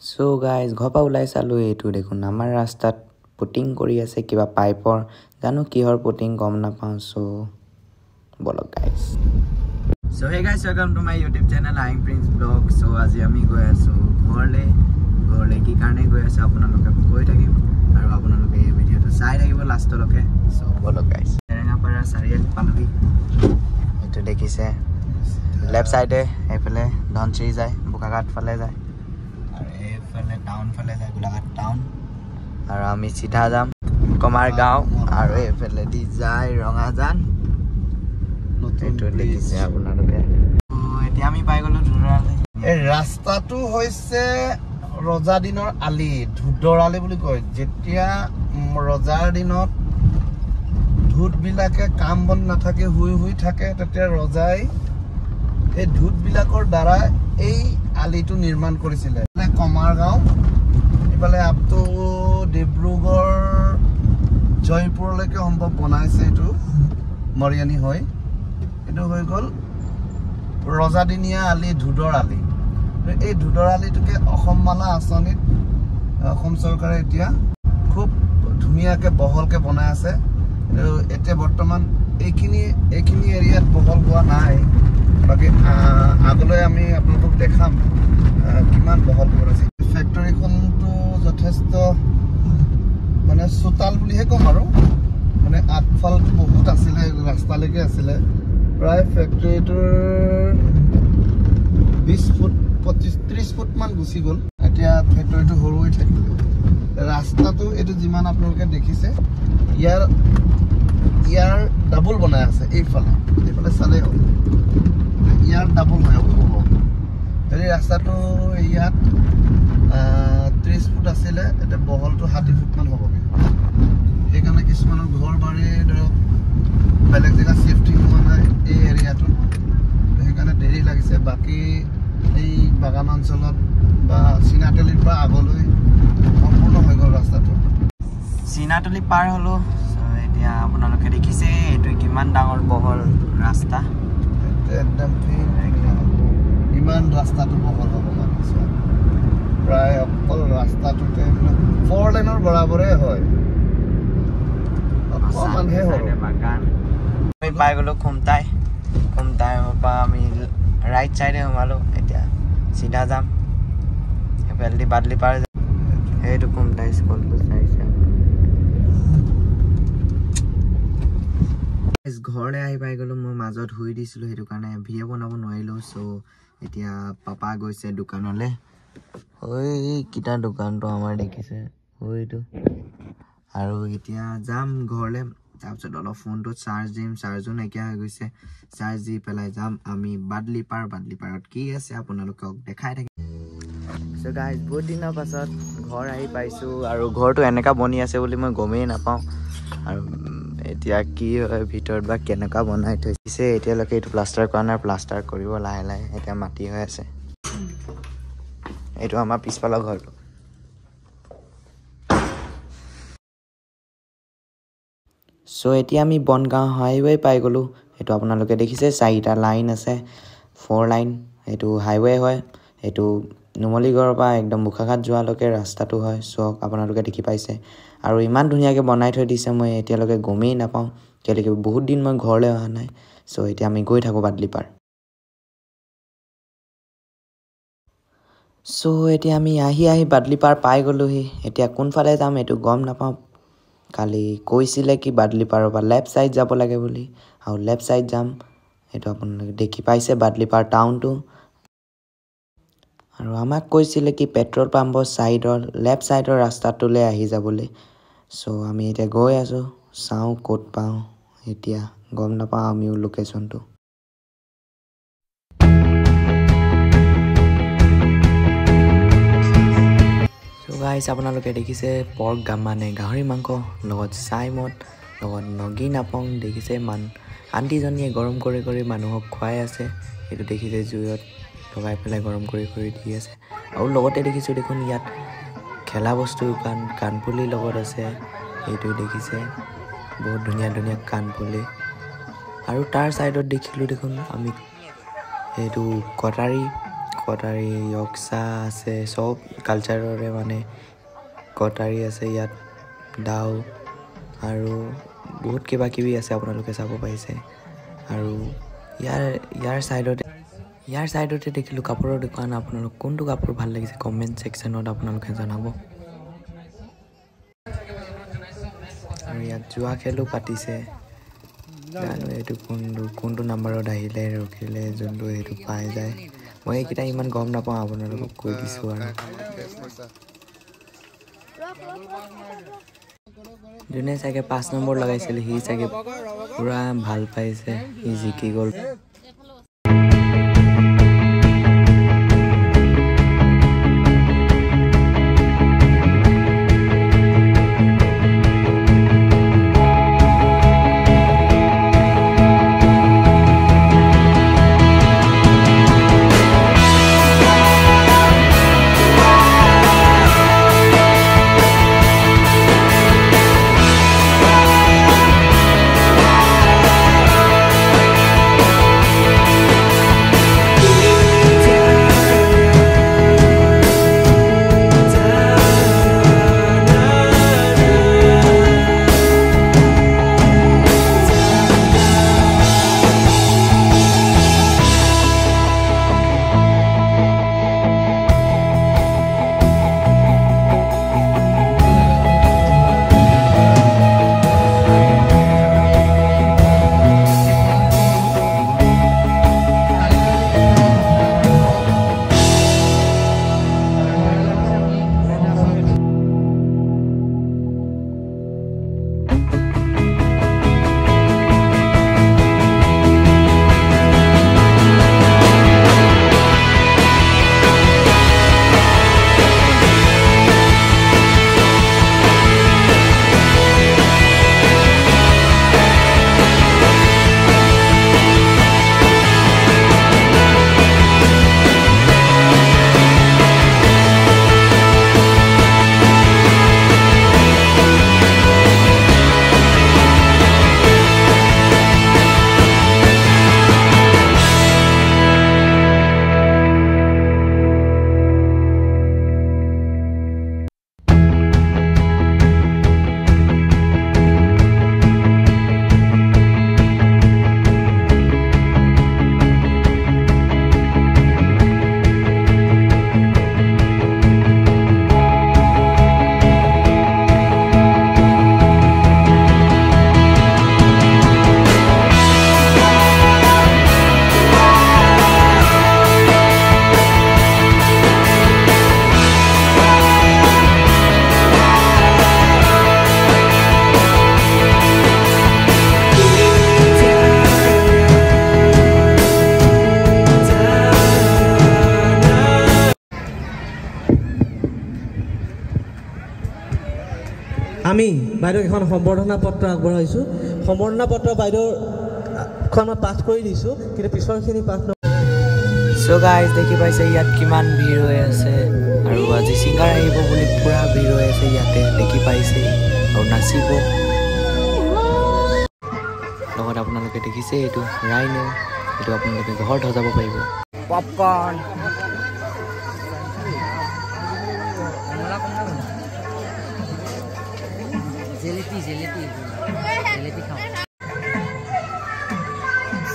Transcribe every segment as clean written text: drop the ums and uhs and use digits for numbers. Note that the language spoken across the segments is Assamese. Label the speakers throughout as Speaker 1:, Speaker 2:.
Speaker 1: So guys, ঘৰপা ওলাই চালো এইটো দেখোন আমাৰ ৰাস্তাত পুটিং কৰি আছে কিবা পাইপৰ জানো কিহৰ পুটিং গম নাপাওঁ so বলক guys. So hey guys, welcome to my YouTube channel I'm Prince Vlog. So আজি আমি গৈ আছো ঘৰলে কি কাৰণে গৈ আছো আপোনালোকে কৈ থাকিম আৰু আপোনালোকে এই ভিডিওটো চাই থাকিব লাষ্টলৈকে so বলক guys. তেৰেঙাপাৰা চাৰিআলি পালোহি এইটো দেখিছে লেফট সাইডে এইফালে ধনচিৰি যায় বোকাঘাট ফালে যায় টাউন ফালে যায় গোলাঘাট টাউন আৰু আমি সিধা যাম কমাৰ গাঁও আৰু এইফালে দি যায় ৰঙাজান নতুনটো দেখিছে আপোনালোকে এতিয়া আমি পাই গলো ধুদৰালি
Speaker 2: এই ৰাস্তাটো হৈছে ৰজা দিনৰ আলি ধুদৰালি বুলি কয় যেতিয়া ৰজাৰ দিনত ধুত বিলাকে কাম বন নাথাকে হুই থাকে তেতিয়া ৰজাই এই ধুত বিলাকৰ দ্বাৰা এই আলিটো নিৰ্মাণ কৰিছিলে কমাৰ গাঁও ইফালে আপটো ডিব্ৰুগড় জয়পুৰলৈকে সম্ভৱ বনাইছে এইটো মৰিয়ানী হৈ এইটো হৈ গ'ল ৰজাদিনীয়া আলি ধুদৰ আলি এই ধুদৰ আলিটোকে অসম মালা আঁচনিত অসম চৰকাৰে এতিয়া খুব ধুনীয়াকৈ বহলকৈ বনাই আছে এতিয়া বৰ্তমান এইখিনি এৰিয়াত বহল হোৱা নাই বাকি আগলৈ আমি আপোনালোকক দেখাম কিমান বহল কৰিছে ফেক্টৰীখনটো যথেষ্ট মানে চোতাল বুলিহে কম আৰু মানে আগফালটো বহুত আছিলে ৰাস্তালৈকে আছিলে প্ৰায় ফেক্টৰীটোৰ 20 ফুট 25-30 ফুট মান গুচি গ'ল এতিয়া ফেক্টৰীটো সৰু হৈ থাকিলে ৰাস্তাটো এইটো যিমান আপোনালোকে দেখিছে ইয়াৰ ডাবল বনাই আছে এইফালে চালে হ'ল ইয়াৰ ডাবল হয় যদি ৰাস্তাটো ইয়াত 30 ফুট আছিলে এতিয়া বহলটো 60 ফুট মান হ'বগে সেইকাৰণে কিছুমানৰ ঘৰ বাৰী ধৰক বেলেগ জেগা শিফটিং হোৱা নাই এই এৰিয়াটোত সেইকাৰণে দেৰি লাগিছে বাকী এই বাগান অঞ্চলত বা চিনাতলিৰ পৰা আগলৈ সম্পূৰ্ণ হৈ গ'ল ৰাস্তাটো
Speaker 1: চিনাতলি পাৰ হলো এতিয়া আপোনালোকে দেখিছে এইটো কিমান ডাঙৰ বহল ৰাস্তা
Speaker 2: একদম ইমান ৰাস্তাটো বহল হ'ব লাগিছে প্ৰায় অকল ৰাস্তাটোতে 4 লেনৰ বৰাবৰে হয় অকমানহে হয়
Speaker 1: বাগান আমি পাই গ'লো খুমটাই পৰা আমি ৰাইট চাইডে সোমালো এতিয়া চিধা যাম এফালেদি বাদলি পাৰ সেইটো খুমটাই স্কুলটো চাইছে ঘৰলৈ আহি পাই গ'লো মই মাজত শুই দিছিলো সেইটো কাৰণে ভিডিঅ' বনাব নোৱাৰিলো চ' এতিয়া পাপা গৈছে দোকানলৈ কিটা দোকানটো আমাৰ দেখিছে হয়টো আৰু এতিয়া যাম ঘৰলৈ তাৰপিছত অলপ ফোনটো চাৰ্জ দিম চাৰ্জো নাইকিয়া হৈ গৈছে চাৰ্জ দি পেলাই যাম আমি বাদলি পাৰত কি আছে আপোনালোকক দেখাই থাকিম চ' গাইজ বহুত দিনৰ পাছত ঘৰ আহি পাইছোঁ আৰু ঘৰটো এনেকুৱা বনি আছে বুলি মই গমেই নাপাওঁ আৰু এতিয়া কি হয় ভিতৰত বা কেনেকুৱা বনাই থৈছে এতিয়ালৈকে এইটো প্লাষ্টাৰ কৰা নাই প্লাষ্টাৰ কৰিব লাহে এতিয়া মাটি হৈ আছে এইটো আমাৰ পিছফালৰ ঘৰটো চ' এতিয়া আমি বনগাঁও হাইৱে পাই গ'লোঁ এইটো আপোনালোকে দেখিছে 4টা লাইন আছে 4 লাইন এইটো হাইৱে হয় এইটো নুমলীগড়ৰ পৰা একদম বোকাঘাট যোৱালৈকে ৰাস্তাটো হয় চ' আপোনালোকে দেখি পাইছে আৰু ইমান ধুনীয়াকৈ বনাই থৈ দিছে মই এতিয়ালৈকে গমেই নাপাওঁ কেলৈকে বহুত দিন মই ঘৰলৈ অহা নাই চ' এতিয়া আমি গৈ থাকোঁ বাদলি পাৰ চ' এতিয়া আমি আহি বাদলি পাৰ পাই গ'লোহি এতিয়া কোনফালে যাম এইটো গম নাপাওঁ কালি কৈছিলে কি বাদলি পাৰৰ পৰা লেফ্ট ছাইড যাব লাগে বুলি আৰু লেফ্ট ছাইড যাম এইটো আপোনালোকে দেখি পাইছে বাদলি পাৰ টাউনটো আৰু আমাক কৈছিলে কি পেট্ৰল পাম্পৰ ছাইডৰ লেফ্ট ছাইডৰ ৰাস্তাটোলৈ আহি যাবলৈ চ' আমি এতিয়া গৈ আছোঁ চাওঁ ক'ত পাওঁ এতিয়া গম নাপাওঁ আমিও লোকেশ্যনটো গাইজ আপোনালোকে দেখিছে পৰ্ক মানে গাহৰি মাংস লগত চাইমদ লগত নগি নাপং দেখিছে আণ্টিজনীয়ে গৰম কৰি মানুহক খুৱাই আছে এইটো দেখিছে জুইত লগাই পেলাই গৰম কৰি দি আছে আৰু লগতে দেখিছোঁ দেখোন ইয়াত খেলা বস্তু কাণফুলি লগত আছে এইটো দেখিছে বহুত ধুনীয়া কাণফুলি আৰু তাৰ ছাইডত দেখিলোঁ দেখোন আমি এইটো কটাৰী কটাৰী য়ক্সা আছে সব কালচাৰৰে মানে কটাৰী আছে ইয়াত দাও আৰু বহুত কিবা কিবি আছে আপোনালোকে চাব পাইছে আৰু ইয়াৰ সাইডতে দেখিলো কাপোৰৰ দোকান আপোনালোক কোনটো কাপোৰ ভাল লাগিছে কমেন্ট সেকশনত আপোনালোকে জনাব আৰু ইয়াত জুৱা খেলো পাতিছে জানো এটো কোনটো নাম্বাৰত আহিলে ৰখিলে যোনটো এটো পাই যায় মই এইকেইটা ইমান গম নাপাওঁ আপোনালোকক কৈ দিছো আৰু যোনে চাগে 5 নম্বৰ লগাইছিল হি চাগে পুৰা ভাল পাইছে হি জিকি গ'ল
Speaker 3: আমি বাইদেউ এখন সম্বৰ্ধনা পত্ৰ আগবঢ়াইছো সম্বৰ্ধনা পত্ৰ বাইদেউখন মই পাছ কৰি দিছো কিন্তু পিছৰখিনি পাছ
Speaker 1: সো গাইজ দেখি পাইছে ইয়াত কিমান ভিৰ হৈ আছে আৰু আজি সিঙ্গাৰ আহিব বুলি পুৰা ভিৰ হৈ আছে ইয়াতে দেখি পাইছে আৰু নাচিব লগত আপোনালোকে দেখিছে এইটো ৰাইনো এইটো আপোনালোকে ঘৰত সজাব পাৰিব পপকৰ্ন Jalebi khao.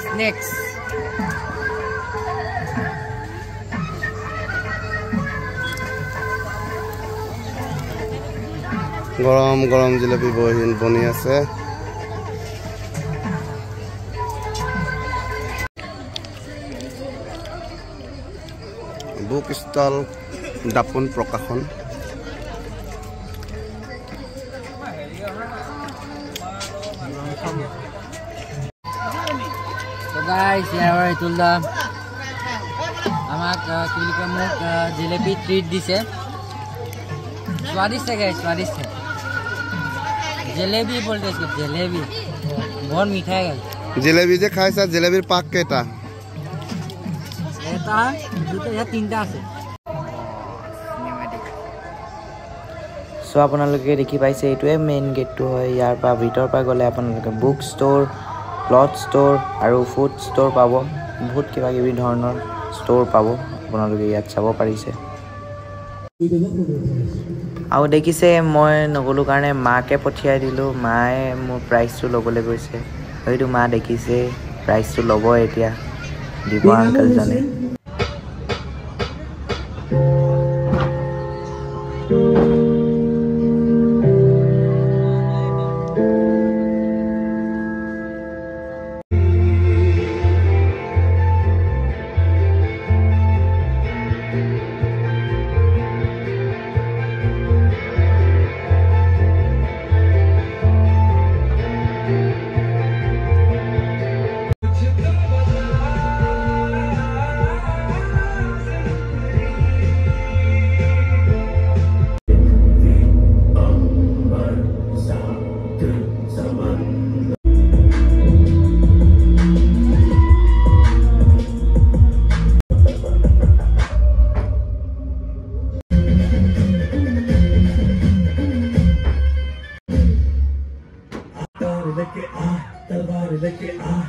Speaker 1: Snacks.
Speaker 2: গৰম জিলাপি বনি আছে বুক ষ্টল দাপন প্ৰকাশন
Speaker 4: guys, here I told them amak kilikam jalebi treat dise स्वादिष्ट है guys स्वादिष्ट है जलेबी बोलते हैं इसको जलेबी बहुत मीठा है guys
Speaker 2: जलेबी जे खाए सा जलेबीर पाक केटा
Speaker 4: এটা দুটো या তিনটা আছে
Speaker 1: সো আপোনালোকে দেখি পাইছে এইটোৱে মেইন গেটটো হয় ইয়াৰ পৰা ভিতৰ পৰা গলে আপোনালোকে বুক ষ্ট'ৰ ক্লথ ষ্ট'ৰ আৰু ফুড ষ্ট'ৰ পাব বহুত কিবা কিবি ধৰণৰ ষ্ট'ৰ পাব আপোনালোকে ইয়াত চাব পাৰিছে। আৰু দেখিছে মই নগ'লোঁ কাৰণে মাকে পঠিয়াই দিলোঁ। মায়ে মোৰ প্ৰাইজটো ল'বলৈ গৈছে। হয়তো মা দেখিছে প্ৰাইজটো ল'ব এতিয়া দিব আংকলজনে।
Speaker 5: लेके आ